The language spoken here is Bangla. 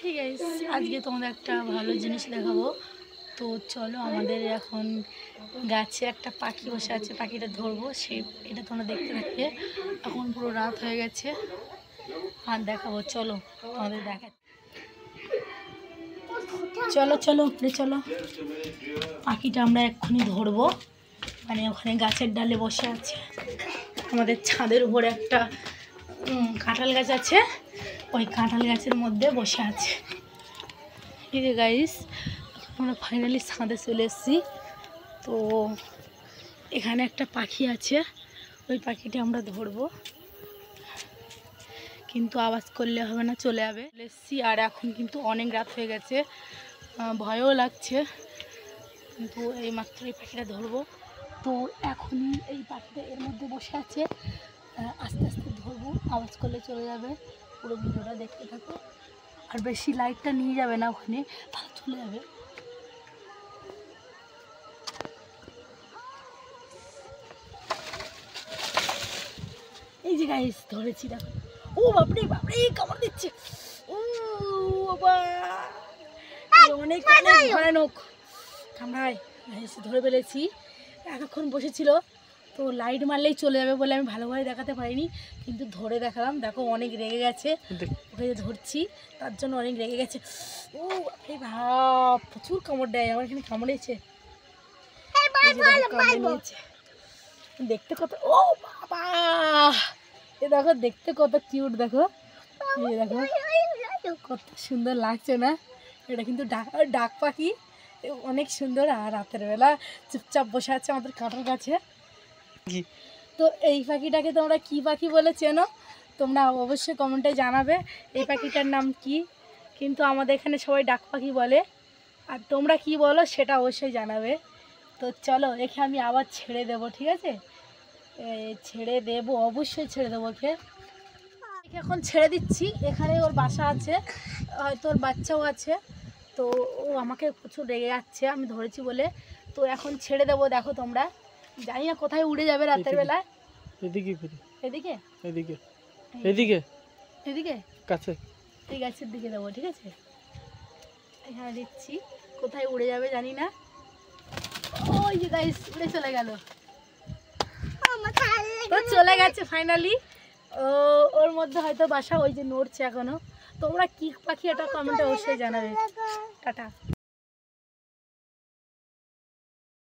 ঠিক আছে, আজকে তোমাদের একটা ভালো জিনিস দেখাবো। তো চলো, আমাদের এখন গাছে একটা পাখি বসে আছে, পাখিটা ধরবো। এটা তোমরা দেখতে থাকবে। এখন পুরো রাত হয়ে গেছে আর দেখাবো। চলো তোমাদের দেখা, চলো চলো উপরে চলো। পাখিটা আমরা এক্ষুনি ধরবো। মানে ওখানে গাছের ডালে বসে আছে। আমাদের ছাদের উপরে একটা কাঁঠাল গাছ আছে, ওই কাঁঠাল গাছের মধ্যে বসে আছে। এই যে গাইস, আমরা ফাইনালি ছাদে চলে এসেছি। তো এখানে একটা পাখি আছে, ওই পাখিটা আমরা ধরবো, কিন্তু আওয়াজ করলে হবে না, চলে যাবে। এসেছি আর এখন কিন্তু অনেক রাত হয়ে গেছে, ভয়ও লাগছে, কিন্তু এই মাত্র এই পাখিটা ধরবো। তো এখনই এই পাখিটা এর মধ্যে বসে আছে, আস্তে আস্তে ধরবো, আওয়াজ করলে চলে যাবে। পুরো ভিডিওটা দেখতে থাকো, আর বেশি লাইটটা নিয়ে যাবে না ওখানে, তাহলে চলে যাবে। এই যে গাইস ধরেছি, দেখো। ও বাপরে বাপরে, কামড় দিচ্ছে। ও বাবা, অনেক ভয়ানক কামড়ায়। ধরে ফেলেছি, এতক্ষণ বসেছিল, তো লাইট মারলেই চলে যাবে বলে আমি ভালোভাবে দেখাতে পারিনি, কিন্তু ধরে দেখালাম। দেখো অনেক রেগে গেছে, ওকে যে ধরছি তার জন্য অনেক রেগে গেছে। ও এই ভাব, প্রচুর কামড় দেয়, আমার এখানে কামড়েছে, দেখতে কত, ও বাবা, এ দেখো দেখতে কত কিউট, দেখো এই দেখো কত সুন্দর লাগছে না? এটা কিন্তু ডাক পাখি, অনেক সুন্দর। আর রাতের বেলা চুপচাপ বসে আছে আমাদের কাঁঠাল গাছে। তো এই পাখিটাকে তোমরা কি পাখি বলে চেনো তোমরা অবশ্যই কমেন্টে জানাবে এই পাখিটার নাম কি। কিন্তু আমাদের এখানে সবাই ডাক পাখি বলে, আর তোমরা কি বলো সেটা অবশ্যই জানাবে। তো চলো, একে আমি আবার ছেড়ে দেব, ঠিক আছে? ছেড়ে দেব, অবশ্যই ছেড়ে দেবো ওকে। এখন ছেড়ে দিচ্ছি, এখানে ওর বাসা আছে, হয়তো ওর বাচ্চাও আছে। তো ও আমাকে প্রচুর রেগে যাচ্ছে আমি ধরেছি বলে। তো এখন ছেড়ে দেবো। দেখো তোমরা, জানি না কোথায় উড়ে যাবে রাতের বেলায়। এদিকে এদিকে এদিকে এদিকে এদিকে কাছে, এই গাছের দিকে দেবো, ঠিক আছে? এখানে দিচ্ছি, কোথায় উড়ে যাবে জানি না। ওই যে গাইস উড়ে চলে গেল, তো চলে গেছে ফাইনালি। ওর মধ্যে হয়তো বাসা, ওই যে নড়ছে এখনো। তোমরা কি পাখি এটা কমেন্টে অবশ্যই জানাবে। টাটা।